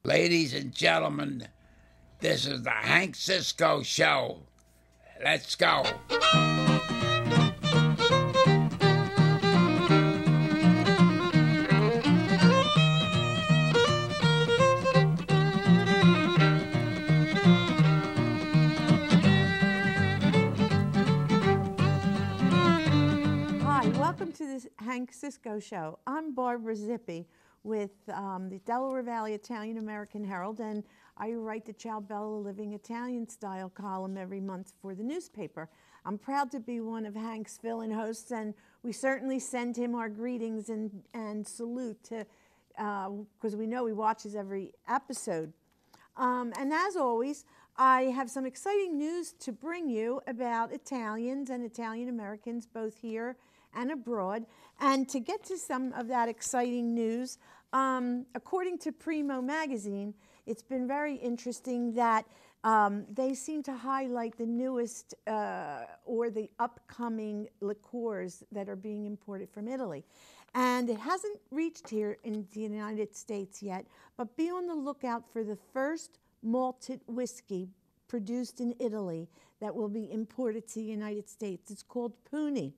Ladies and gentlemen, this is the Hank Cisco Show. Let's go. Hi, welcome to this Hank Cisco Show. I'm Barbara Zippi with the Delaware Valley Italian American Herald, and I write the Ciao Bella Living Italian Style column every month for the newspaper. I'm proud to be one of Hank's fill-in hosts, and we certainly send him our greetings and salute to because we know he watches every episode. And as always, I have some exciting news to bring you about Italians and Italian Americans both here and abroad. And to get to some of that exciting news, according to Primo magazine, it's been very interesting that they seem to highlight the newest or the upcoming liqueurs that are being imported from Italy. And it hasn't reached here in the United States yet, but be on the lookout for the first malted whiskey produced in Italy that will be imported to the United States. It's called Puni,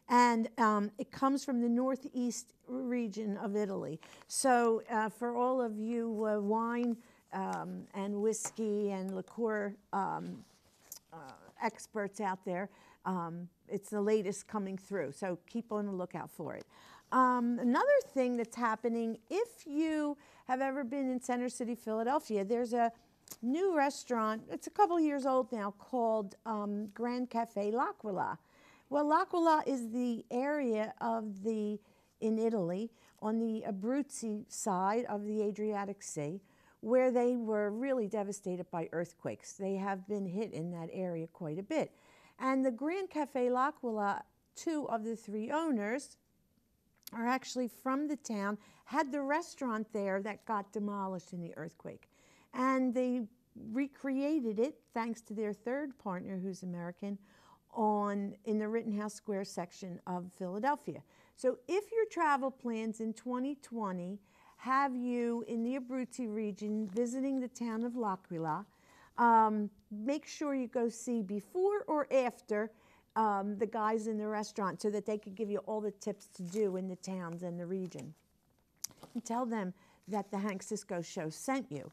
and it comes from the northeast region of Italy. So for all of you wine and whiskey and liqueur experts out there, it's the latest coming through, so keep on the lookout for it. Another thing that's happening, if you have ever been in Center City, Philadelphia, there's a new restaurant, it's a couple years old now, called Grand Cafe L'Aquila. Well, L'Aquila is the area in Italy, on the Abruzzi side of the Adriatic Sea, where they were really devastated by earthquakes. They have been hit in that area quite a bit. And the Grand Cafe L'Aquila, 2 of the 3 owners, are actually from the town, had the restaurant there that got demolished in the earthquake. And they recreated it, thanks to their third partner, who's American, in the Rittenhouse Square section of Philadelphia. So if your travel plans in 2020 have you in the Abruzzi region visiting the town of L'Aquila, make sure you go see before or after the guys in the restaurant so that they could give you all the tips to do in the towns and the region. And tell them that the Hank Cisco Show sent you.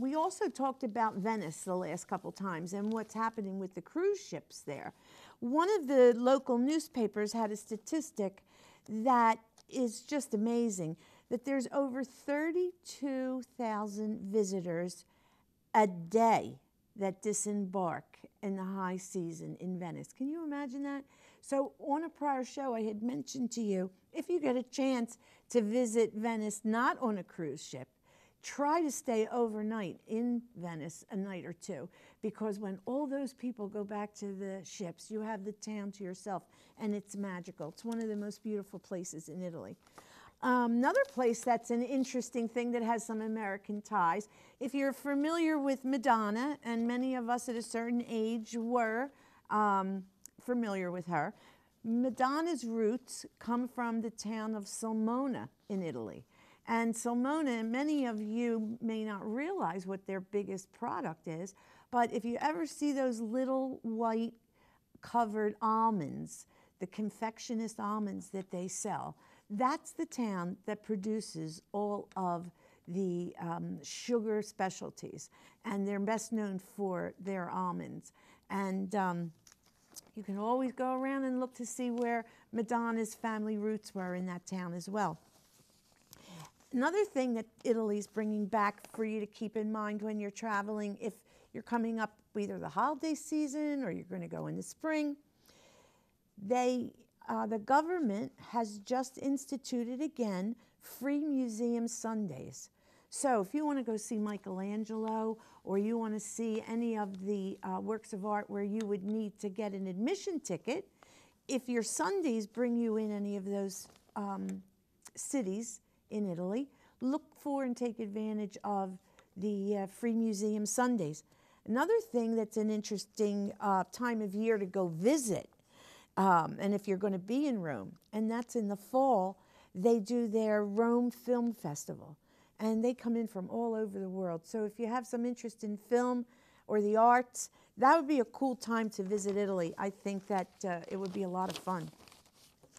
We also talked about Venice the last couple times and what's happening with the cruise ships there. One of the local newspapers had a statistic that is just amazing, that there's over 32,000 visitors a day that disembark in the high season in Venice. Can you imagine that? So on a prior show, I had mentioned to you, if you get a chance to visit Venice not on a cruise ship, try to stay overnight in Venice a night or 2, because when all those people go back to the ships, you have the town to yourself, and it's magical. It's one of the most beautiful places in Italy. Another place that's an interesting thing that has some American ties, if you're familiar with Madonna, and many of us at a certain age were familiar with her, Madonna's roots come from the town of Sulmona in Italy. And Sulmona, many of you may not realize what their biggest product is, but if you ever see those little white covered almonds, the confectionist almonds that they sell, that's the town that produces all of the sugar specialties, and they're best known for their almonds. And you can always go around and look to see where Madonna's family roots were in that town as well. Another thing that Italy's bringing back for you to keep in mind when you're traveling, if you're coming up either the holiday season or you're going to go in the spring, the government has just instituted again free museum Sundays. So if you want to go see Michelangelo, or you want to see any of the works of art where you would need to get an admission ticket, if your Sundays bring you in any of those cities in Italy, look for and take advantage of the free museum Sundays. Another thing that's an interesting time of year to go visit, and if you're going to be in Rome, and that's in the fall, they do their Rome Film Festival. and they come in from all over the world. So if you have some interest in film or the arts, that would be a cool time to visit Italy. I think that it would be a lot of fun.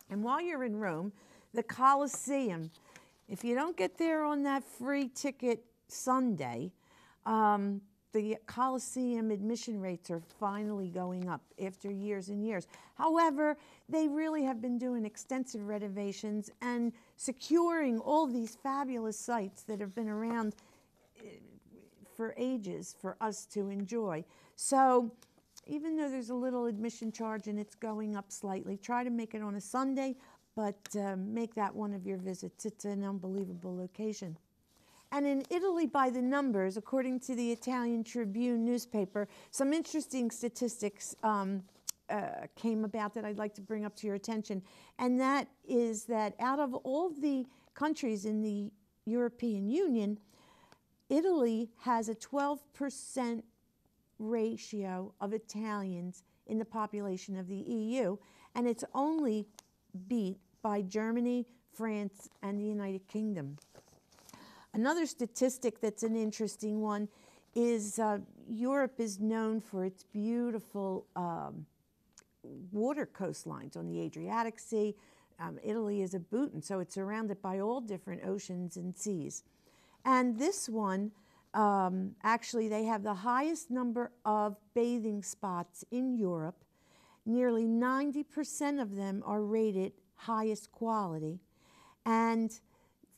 And while you're in Rome, the Colosseum, if you don't get there on that free ticket Sunday, the Colosseum admission rates are finally going up after years and years. However, they really have been doing extensive renovations and securing all these fabulous sites that have been around for ages for us to enjoy. So even though there's a little admission charge and it's going up slightly, try to make it on a Sunday, but make that one of your visits. It's an unbelievable location. And in Italy by the numbers, according to the Italian Tribune newspaper, some interesting statistics came about that I'd like to bring up to your attention. And that is that out of all the countries in the European Union, Italy has a 12% ratio of Italians in the population of the EU, and it's only beat by Germany, France, and the United Kingdom. Another statistic that's an interesting one is Europe is known for its beautiful water coastlines on the Adriatic Sea. Italy is a boot, and so it's surrounded by all different oceans and seas. And this one, actually, they have the highest number of bathing spots in Europe. Nearly 90% of them are rated highest quality. And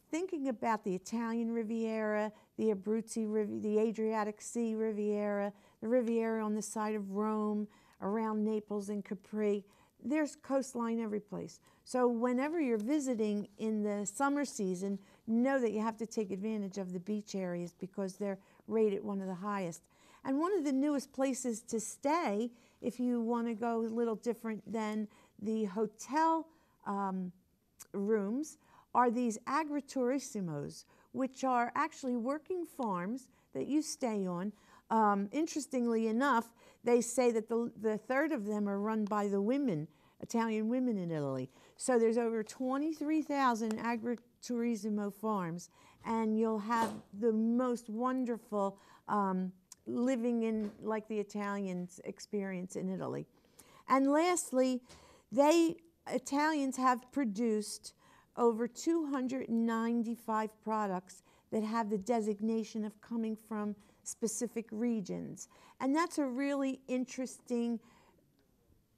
thinking about the Italian Riviera, the Abruzzi Riviera, the Adriatic Sea Riviera, the Riviera on the side of Rome, around Naples and Capri, there's coastline every place. So whenever you're visiting in the summer season, know that you have to take advantage of the beach areas because they're rated one of the highest. And one of the newest places to stay, if you want to go a little different than the hotel rooms, are these agriturismos, which are actually working farms that you stay on. Interestingly enough, they say that the third of them are run by the women, Italian women in Italy. So there's over 23,000 agriturismo farms, and you'll have the most wonderful living in like the Italians experience in Italy. And lastly, Italians have produced over 295 products that have the designation of coming from specific regions. And that's a really interesting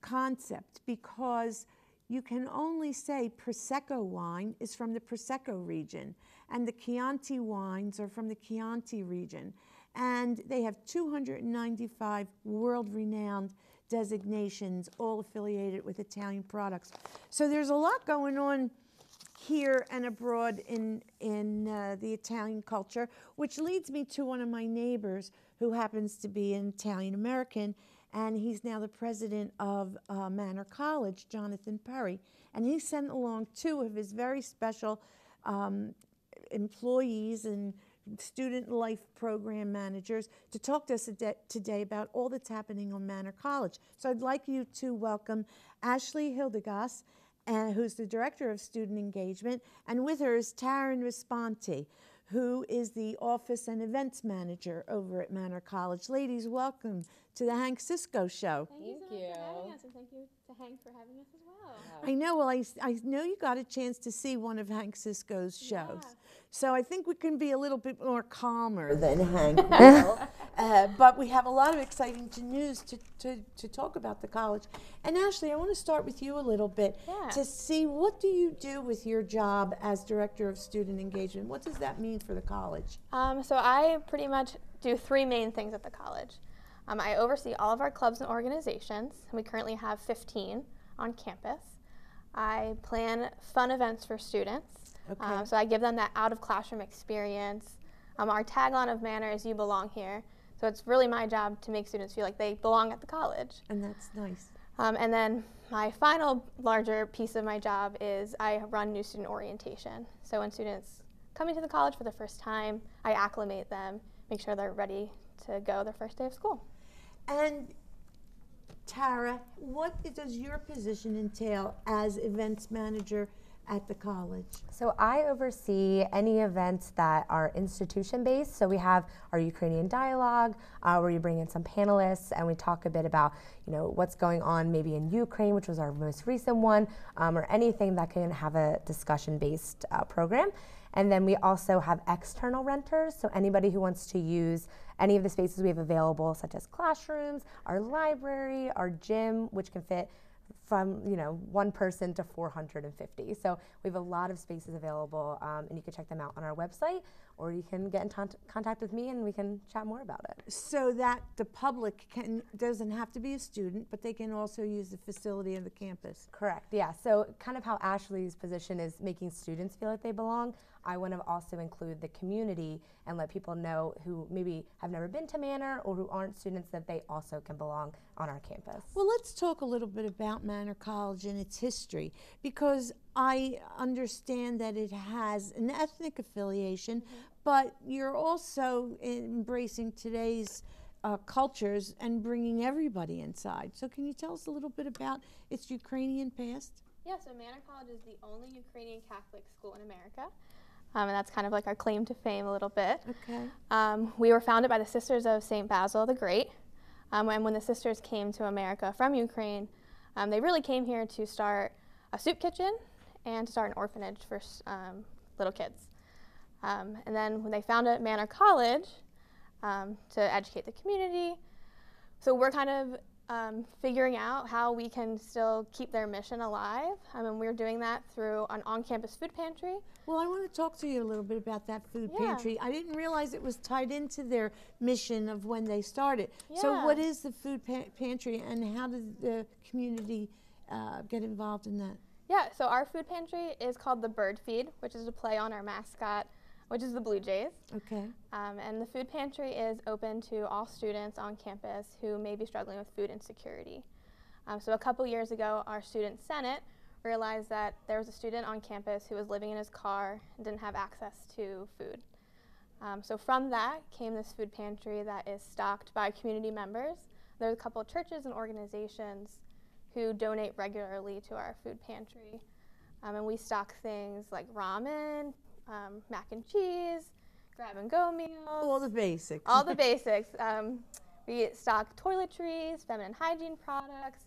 concept because you can only say Prosecco wine is from the Prosecco region, and the Chianti wines are from the Chianti region. And they have 295 world-renowned designations, all affiliated with Italian products. So there's a lot going on here and abroad in the Italian culture, which leads me to one of my neighbors who happens to be an Italian American, and he's now the president of Manor College, Jonathan Perry. And he sent along two of his very special employees and student life program managers to talk to us today about all that's happening on Manor College. So I'd like you to welcome Ashley Hillegas, who's the Director of Student Engagement, and with her is Tarra Raspanti, who is the Office and Events Manager over at Manor College. Ladies, welcome to the Hank Cisco Show. Thank you so much for having us, and thank you to Hank for having us as well. I know, well, I know you got a chance to see one of Hank Cisco's shows. Yeah. So I think we can be a little bit more calmer than Hank will. But we have a lot of exciting news to talk about the college. And Ashley, I want to start with you a little bit to see what do you do with your job as Director of Student Engagement? What does that mean for the college? So I pretty much do three main things at the college. I oversee all of our clubs and organizations. We currently have 15 on campus. I plan fun events for students. Okay. So I give them that out-of-classroom experience. Our tagline of Manor is "You belong here." So it's really my job to make students feel like they belong at the college. And that's nice. And then my final larger piece of my job is I run new student orientation. So when students come into the college for the first time, I acclimate them, make sure they're ready to go their first day of school. And Tarra, what does your position entail as events manager at the college? So I oversee any events that are institution-based. So we have our Ukrainian dialogue, where you bring in some panelists and we talk a bit about, what's going on maybe in Ukraine, which was our most recent one, or anything that can have a discussion-based program. And then we also have external renters, so anybody who wants to use any of the spaces we have available, such as classrooms, our library, our gym, which can fit from one person to 450. So we have a lot of spaces available, and you can check them out on our website, or you can get in contact with me and we can chat more about it. So that the public doesn't have to be a student, but they can also use the facility of the campus. Correct, yeah. So kind of how Ashley's position is making students feel like they belong, I want to also include the community and let people know who maybe have never been to Manor or who aren't students that they also can belong on our campus. Well, let's talk a little bit about Manor College and its history, because I understand that it has an ethnic affiliation, but you're also embracing today's cultures and bringing everybody inside. So can you tell us a little bit about its Ukrainian past? Yeah, so Manor College is the only Ukrainian Catholic school in America. And that's kind of like our claim to fame a little bit. Okay. We were founded by the Sisters of St. Basil the Great. And when the sisters came to America from Ukraine, they really came here to start a soup kitchen and to start an orphanage for little kids. And then when they founded Manor College to educate the community, so we're kind of figuring out how we can still keep their mission alive. And we're doing that through an on-campus food pantry. Well, I want to talk to you a little bit about that food pantry. I didn't realize it was tied into their mission of when they started. Yeah. So what is the food pantry, and how did the community get involved in that? Yeah, so our food pantry is called the Bird Feed, which is a play on our mascot, which is the Blue Jays. Okay. And the food pantry is open to all students on campus who may be struggling with food insecurity. So a couple years ago, our student senate realized that there was a student on campus who was living in his car and didn't have access to food. So from that came this food pantry that is stocked by community members. There's a couple of churches and organizations who donate regularly to our food pantry. And we stock things like ramen, mac and cheese, grab-and-go meals. All the basics. All the basics. We stock toiletries, feminine hygiene products.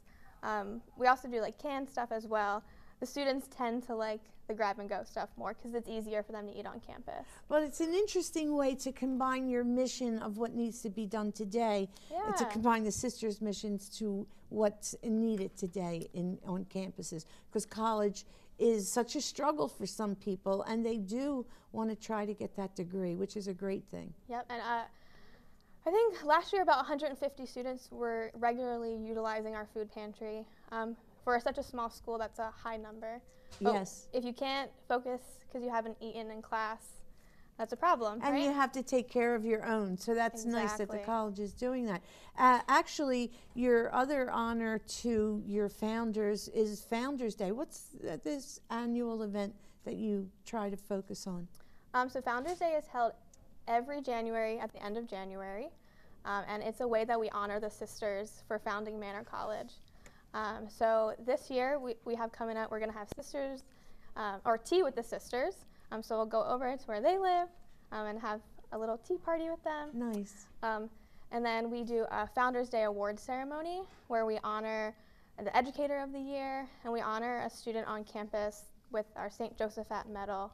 We also do like canned stuff as well. The students tend to like the grab-and-go stuff more because it's easier for them to eat on campus. But it's an interesting way to combine your mission of what needs to be done today, to combine the sisters' missions to what's needed today on campuses, because college is such a struggle for some people, and they do want to try to get that degree, which is a great thing. Yep, and I think last year about 150 students were regularly utilizing our food pantry. For such a small school, that's a high number. But yes. If you can't focus because you haven't eaten in class, that's a problem, and right? you have to take care of your own, so that's nice that the college is doing that. Actually, your other honor to your founders is Founders Day. What's this annual event that you try to focus on? So Founders Day is held every January at the end of January, and it's a way that we honor the sisters for founding Manor College. So this year we have coming up, we're going to have sisters, or tea with the sisters. So we'll go over to where they live and have a little tea party with them. Nice. And then we do a Founders Day award ceremony where we honor the Educator of the Year, and we honor a student on campus with our St. Josephat Medal,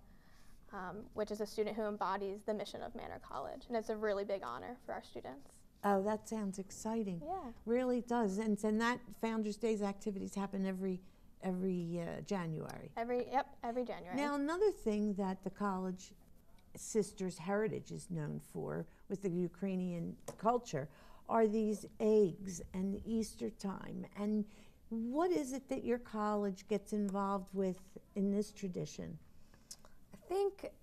which is a student who embodies the mission of Manor College. And it's a really big honor for our students. Oh, that sounds exciting. Yeah. Really does. And that Founders Day's activities happen every January. Every January. Now, another thing that the college sisters' heritage is known for with the Ukrainian culture are these eggs and Easter time. And what is it that your college gets involved with in this tradition?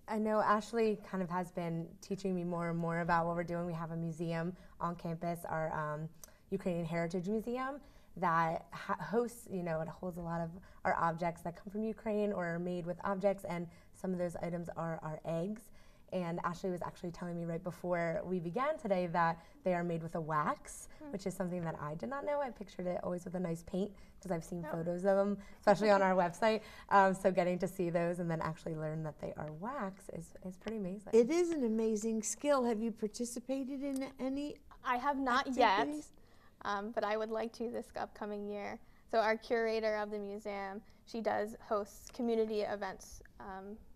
I know Ashley kind of has been teaching me more and more about what we're doing. We have a museum on campus, our Ukrainian Heritage Museum, that hosts, it holds a lot of our objects that come from Ukraine or are made with objects, and some of those items are our eggs. And Ashley was actually telling me right before we began today that they are made with a wax, which is something that I did not know. I pictured it always with a nice paint because I've seen photos of them, especially on our website. So getting to see those and then actually learn that they are wax is pretty amazing. It is an amazing skill. Have you participated in any I have not activities? yet, but I would like to this upcoming year. So our curator of the museum, she does host community events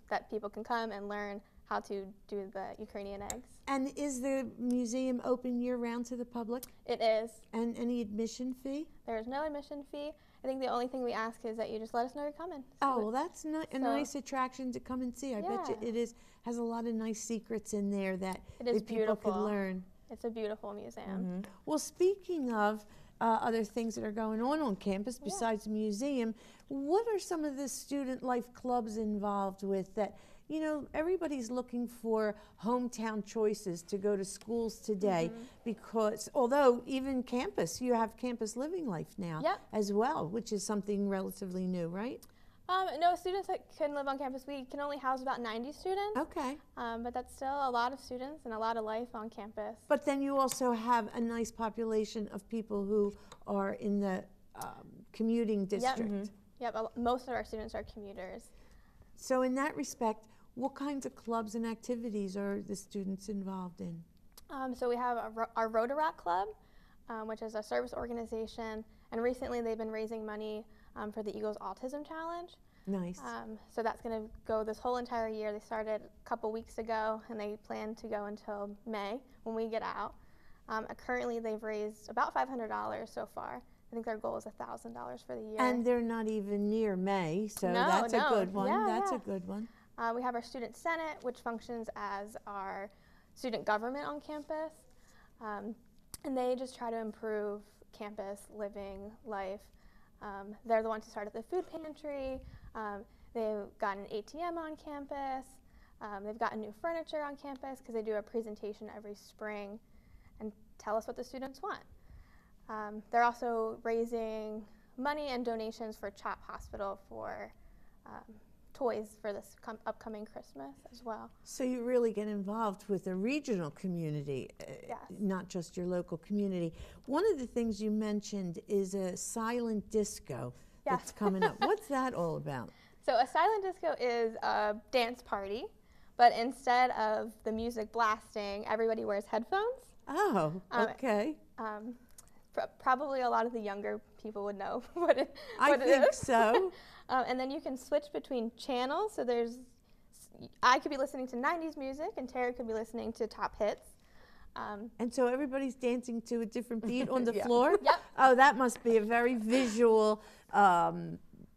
that people can come and learn how to do the Ukrainian eggs. And is the museum open year-round to the public? It is. And any admission fee? There is no admission fee. I think the only thing we ask is that you just let us know you're coming. Oh, well, that's a nice attraction to come and see. I bet you Yeah. it has a lot of nice secrets in there that It is people could beautiful. learn. It's a beautiful museum. Well, speaking of other things that are going on campus besides the museum, what are some of the student life clubs involved with that, you know, everybody's looking for hometown choices to go to schools today because although even campus, you have campus living life now as well, which is something relatively new, right? No, students that can live on campus, we can only house about 90 students. Okay. But that's still a lot of students and a lot of life on campus. But then you also have a nice population of people who are in the commuting district. Yep, most of our students are commuters. So in that respect, what kinds of clubs and activities are the students involved in? So we have our Rotaract Club, which is a service organization, and recently they've been raising money for the Eagles Autism Challenge. Nice. So that's going to go this whole entire year. They started a couple weeks ago, and they plan to go until May when we get out. Currently, they've raised about $500 so far. I think their goal is $1,000 for the year. And they're not even near May, so that's a good one. That's a good one. We have our Student Senate, which functions as our student government on campus. And they just try to improve campus living life. They're the ones who started the food pantry. They've got an ATM on campus. They've gotten new furniture on campus because they do a presentation every spring and tell us what the students want. They're also raising money and donations for CHOP Hospital for toys for this upcoming Christmas as well. So you really get involved with the regional community, not just your local community. One of the things you mentioned is a silent disco that's coming up. What's that all about? So a silent disco is a dance party, but instead of the music blasting, everybody wears headphones. Oh, okay. Probably a lot of the younger people would know what it is. I think so. And then you can switch between channels. So I could be listening to 90s music and Tarra could be listening to top hits. And so everybody's dancing to a different beat on the floor? Yep. Oh, that must be a very visual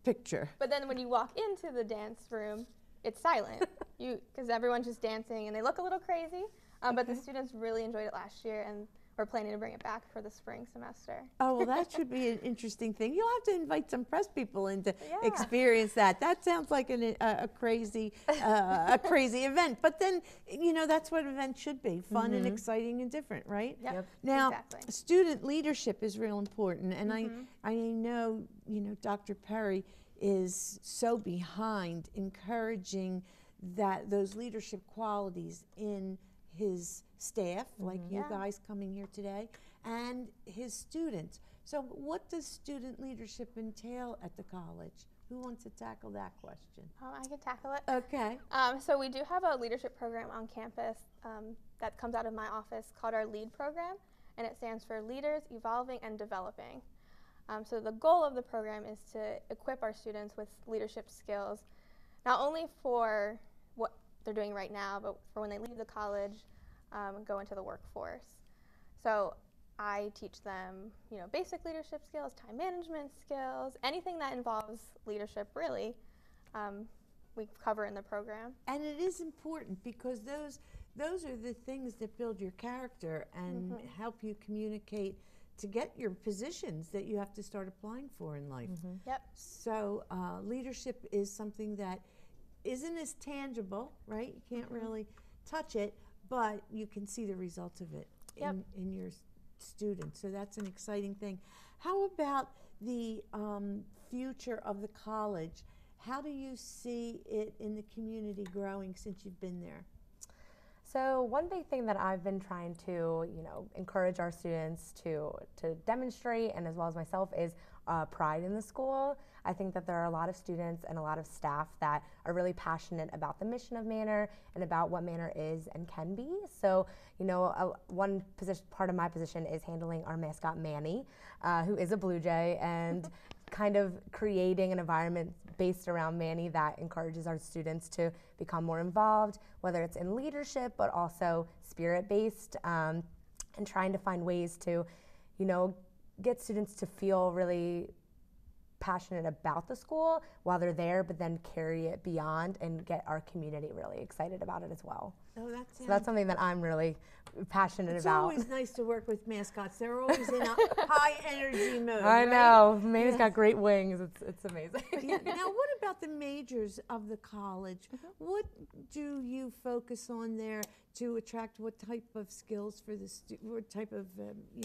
picture. But then when you walk into the dance room, it's silent because everyone's just dancing and they look a little crazy. But the students really enjoyed it last year and we're planning to bring it back for the spring semester. Oh, well, that should be an interesting thing. You'll have to invite some press people in to experience that. That sounds like a crazy event. But then, you know, that's what events should be, fun and exciting and different, right? Yep. Now, exactly. Student leadership is real important. And I know, Dr. Perry is so behind encouraging those leadership qualities in his staff, like you guys coming here today, and his students. So what does student leadership entail at the college? Who wants to tackle that question? I can tackle it. Okay. So we do have a leadership program on campus that comes out of my office called our LEAD program, and it stands for Leaders, Evolving, and Developing. So the goal of the program is to equip our students with leadership skills, not only for what they're doing right now, but for when they leave the college and go into the workforce. So I teach them, basic leadership skills, time management skills, anything that involves leadership, really, we cover in the program. And it is important because those are the things that build your character and help you communicate to get your positions that you have to start applying for in life. Yep. So leadership is something that isn't as tangible, right? You can't really touch it, but you can see the results of it in your students. So that's an exciting thing. How about the future of the college? How do you see it in the community growing since you've been there? So one big thing that I've been trying to, encourage our students to demonstrate, and as well as myself, is pride in the school. I think that there are a lot of students and a lot of staff that are really passionate about the mission of Manor and about what Manor is and can be. So, one part of my position is handling our mascot Manny, who is a Blue Jay, and kind of creating an environment based around Manny that encourages our students to become more involved, whether it's in leadership, but also spirit-based, and trying to find ways to, get students to feel really passionate about the school while they're there, but then carry it beyond and get our community really excited about it as well. Oh, so that's something that I'm really passionate about. It's always nice to work with mascots. They're always in a high energy mode. I right? know. Manny's got great wings. It's amazing. Now, what about the majors of the college? What do you focus on there to attract what type of skills for the what type of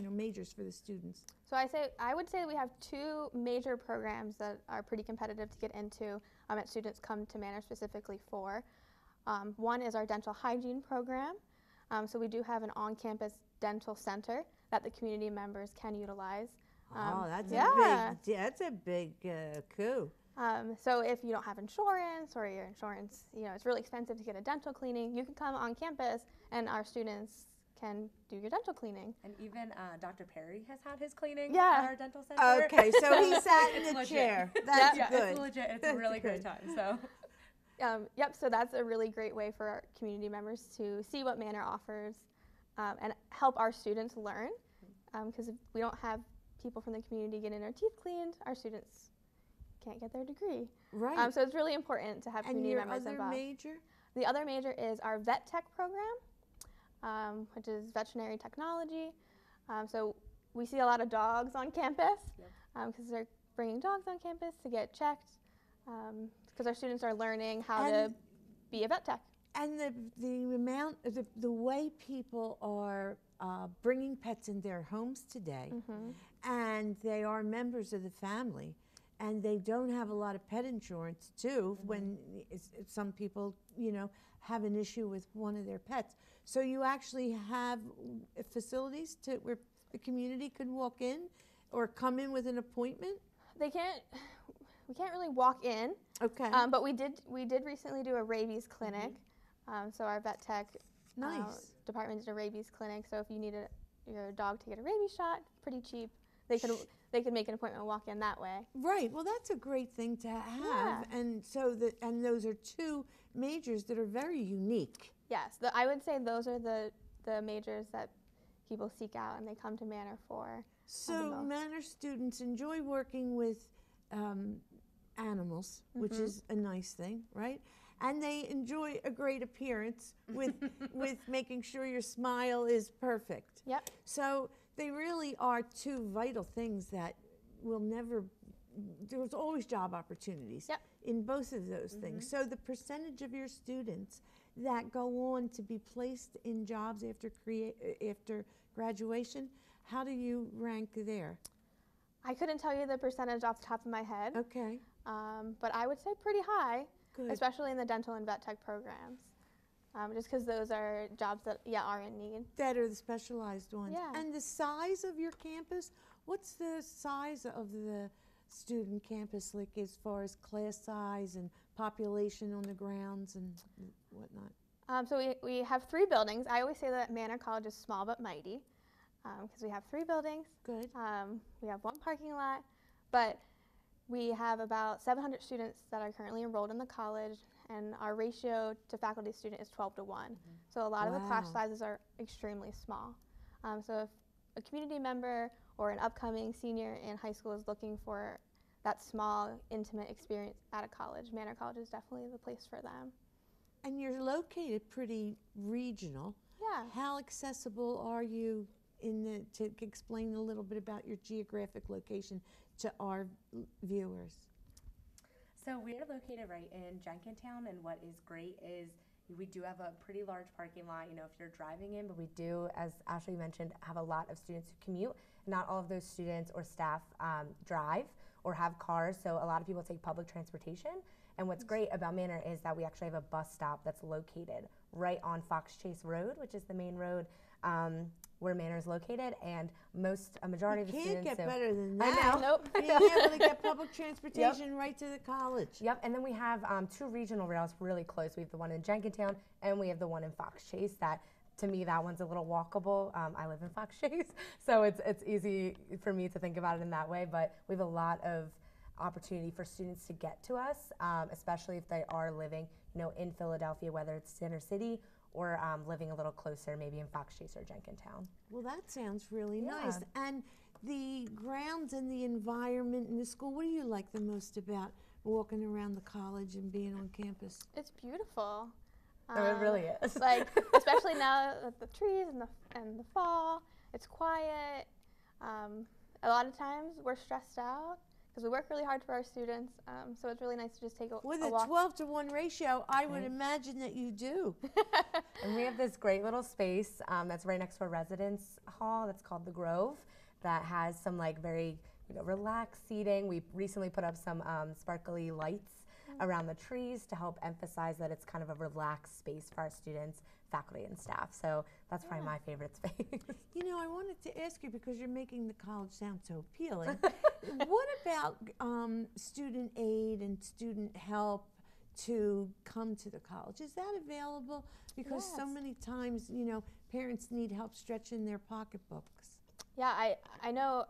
majors for the students? So I would say we have two major programs that are pretty competitive to get into that students come to Manor specifically for. One is our dental hygiene program. So we do have an on-campus dental center that the community members can utilize. That's a big coup. So if you don't have insurance, or your insurance, it's really expensive to get a dental cleaning, you can come on campus and our students can do your dental cleaning. And even Dr. Perry has had his cleaning Yeah. at our dental center. Okay, so he sat in the legit. chair. That's good. It's legit. It's a really great time. So. Yep, so that's a really great way for our community members to see what Manor offers and help our students learn. Because if we don't have people from the community getting their teeth cleaned, our students can't get their degree. Right. So it's really important to have community members involved. And your other major? The other major is our vet tech program, which is veterinary technology. So we see a lot of dogs on campus because they're bringing dogs on campus to get checked. Because our students are learning how to be a vet tech. And the way people are bringing pets in their homes today, and they are members of the family, and they don't have a lot of pet insurance too, when some people, have an issue with one of their pets. So you actually have facilities where the community could walk in or come in with an appointment? We can't really walk in. Okay. But we did recently do a rabies clinic. So our vet tech department did a rabies clinic. So if you needed your dog to get a rabies shot, pretty cheap, they could make an appointment and walk in that way. Right. Well, that's a great thing to have. Yeah. And so those are two majors that are very unique. Yes. I would say those are the majors that people seek out and they come to Manor for. So Manor students enjoy working with animals, which is a nice thing, right? And they enjoy a great appearance with making sure your smile is perfect. Yep. So they really are two vital things that will never, there's always job opportunities in both of those things. So the percentage of your students that go on to be placed in jobs after graduation, how do you rank there? I couldn't tell you the percentage off the top of my head. Okay. But I would say pretty high, Good. especially in the dental and vet tech programs. Just because those are jobs that are in need. That are the specialized ones. Yeah. And the size of your campus, what's the size of the student campus, like as far as class size and population on the grounds and whatnot? So we have 3 buildings. I always say that Manor College is small but mighty because we have 3 buildings. Good. We have 1 parking lot, but we have about 700 students that are currently enrolled in the college, and our ratio to faculty student is 12 to 1. So a lot of the class sizes are extremely small. So if a community member or an upcoming senior in high school is looking for that small, intimate experience at a college, Manor College is definitely the place for them. And you're located pretty regional. Yeah. How accessible are you to explain a little bit about your geographic location to our viewers? So we are located right in Jenkintown, and what is great is we do have a pretty large parking lot, if you're driving in, but we do, as Ashley mentioned, have a lot of students who commute. Not all of those students or staff drive or have cars, so a lot of people take public transportation. And what's great about Manor is that we actually have a bus stop that's located right on Fox Chase Road, which is the main road where Manor is located, and a majority of the students. Can't get better than that. I know. Nope. Being able to get public transportation right to the college. Yep, and then we have 2 regional rails really close. We have the one in Jenkintown, and we have the one in Fox Chase. That, to me, that one's a little walkable. I live in Fox Chase, so it's easy for me to think about it in that way. But we have a lot of opportunity for students to get to us, especially if they are living, in Philadelphia, whether it's Center City or living a little closer, maybe in Fox Chase or Jenkintown. Well, that sounds really nice. And the grounds and the environment in the school, what do you like the most about walking around the college and being on campus? It's beautiful. Oh, it really is. Like, especially now with the trees and the fall, it's quiet. A lot of times we're stressed out because we work really hard for our students, so it's really nice to just take a With walk. a 12-to-1 ratio, I would imagine that you do. And we have this great little space that's right next to our residence hall that's called the Grove that has some very relaxed seating. We recently put up some sparkly lights around the trees to help emphasize that it's kind of a relaxed space for our students, faculty, and staff. So that's probably my favorite space. I wanted to ask you, because you're making the college sound so appealing, what about student aid and student help to come to the college? Is that available? Because so many times, parents need help stretching their pocketbooks. Yeah, I know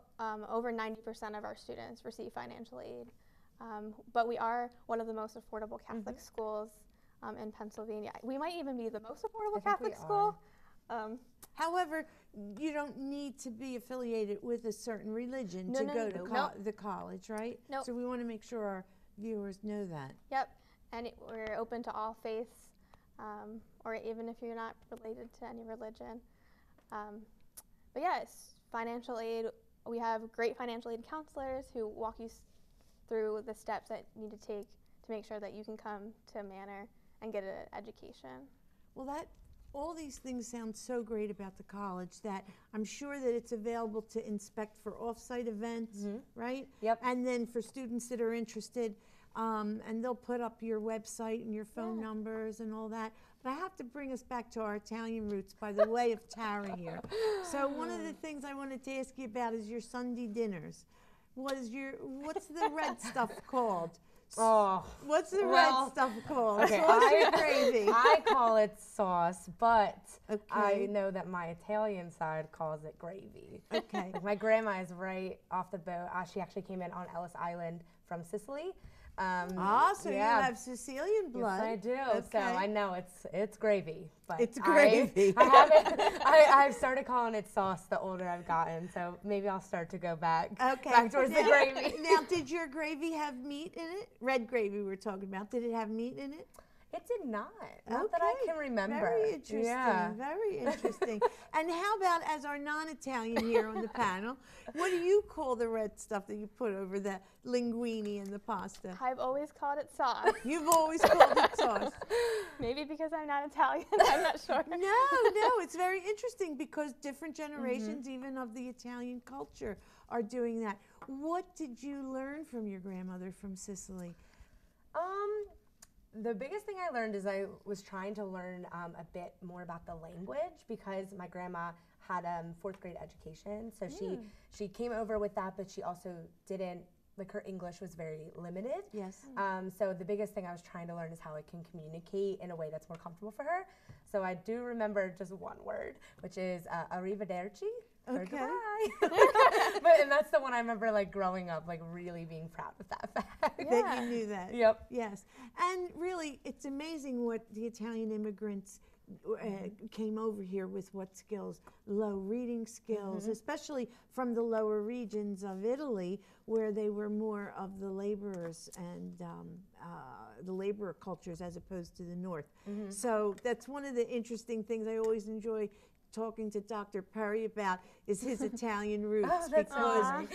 over 90% of our students receive financial aid, but we are one of the most affordable Catholic schools in Pennsylvania. We might even be the most affordable Catholic school. However, you don't need to be affiliated with a certain religion to go to the college, right? Nope. So we want to make sure our viewers know that. Yep, and we're open to all faiths, or even if you're not related to any religion. But yes, financial aid, we have great financial aid counselors who walk you through the steps that you need to take to make sure that you can come to Manor and get an education. Well, all these things sound so great about the college that I'm sure that it's available to inspect for off-site events, right? Yep. And then for students that are interested, and they'll put up your website and your phone numbers and all that. But I have to bring us back to our Italian roots by the way of Tarra here. So one of the things I wanted to ask you about is your Sunday dinners. What's the red stuff called? Oh, what's the red stuff called? Okay, Sauce or gravy? I call it sauce, but Okay. I know that my Italian side calls it gravy. Okay. My grandma is right off the boat. She actually came in on Ellis Island from Sicily. So you have Sicilian blood. Yes, I do. Okay. So I know it's gravy. But It's gravy. I've started calling it sauce the older I've gotten. So maybe I'll start to go back towards the gravy. Now, did your gravy have meat in it? Red gravy we're talking about. Did it have meat in it? It did not. Not that I can remember. Very interesting. Yeah. Very interesting. And how about, as our non-Italian here on the panel, what do you call the red stuff that you put over the linguine and the pasta? I've always called it sauce. You've always called it sauce. Maybe because I'm not Italian, I'm not sure. No, it's very interesting because different generations, even of the Italian culture, are doing that. What did you learn from your grandmother from Sicily? The biggest thing I learned is I was trying to learn a bit more about the language because my grandma had fourth grade education. So she came over with that, but she also didn't, her English was very limited. Yes. So the biggest thing I was trying to learn is how I can communicate in a way that's more comfortable for her. So I do remember just one word, which is arrivederci. Okay. And that's the one I remember growing up, really being proud of that fact. That you knew that. Yep. Yes. And really, it's amazing what the Italian immigrants came over here with what skills, low reading skills, especially from the lower regions of Italy, where they were more of the laborers and the laborer cultures as opposed to the north. So that's one of the interesting things I always enjoy talking to Dr. Perry about is his Italian roots, because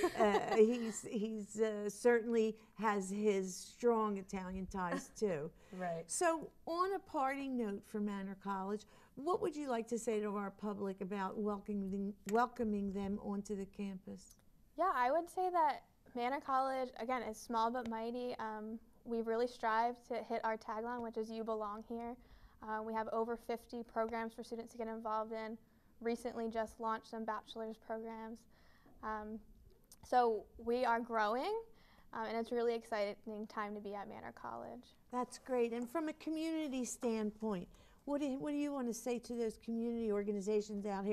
he's certainly has his strong Italian ties too. Right. So on a parting note for Manor College, what would you like to say to our public about welcoming them onto the campus? Yeah, I would say that Manor College, again, is small but mighty. We really strive to hit our tagline, which is "You belong here." We have over 50 programs for students to get involved in. Recently just launched some bachelor's programs. So we are growing, and it's a really exciting time to be at Manor College. That's great. And from a community standpoint, what do you want to say to those community organizations out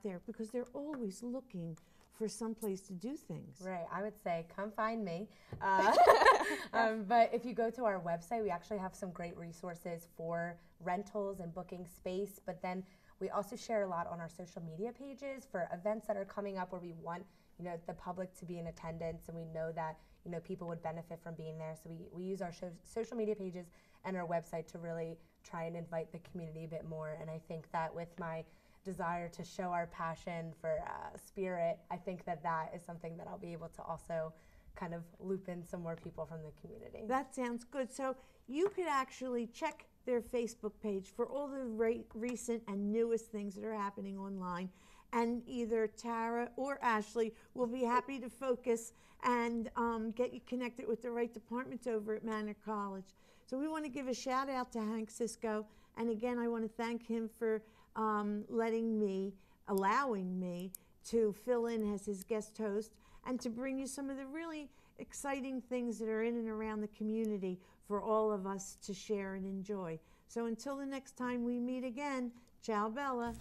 there? Because they're always looking for some place to do things. Right, I would say come find me. But if you go to our website, we actually have some great resources for rentals and booking space. But then we also share a lot on our social media pages for events that are coming up where we want the public to be in attendance, and we know that people would benefit from being there. So we use our social media pages and our website to really try and invite the community a bit more. And I think that with my desire to show our passion for spirit, I think that is something that I'll be able to also kind of loop in some more people from the community. That sounds good. So you could actually check their Facebook page for all the recent and newest things that are happening online, and either Tarra or Ashley will be happy to focus and get you connected with the right departments over at Manor College. So we want to give a shout out to Hank Cisco, and again I want to thank him for allowing me to fill in as his guest host and to bring you some of the really exciting things that are in and around the community for all of us to share and enjoy. So until the next time we meet again, ciao Bella.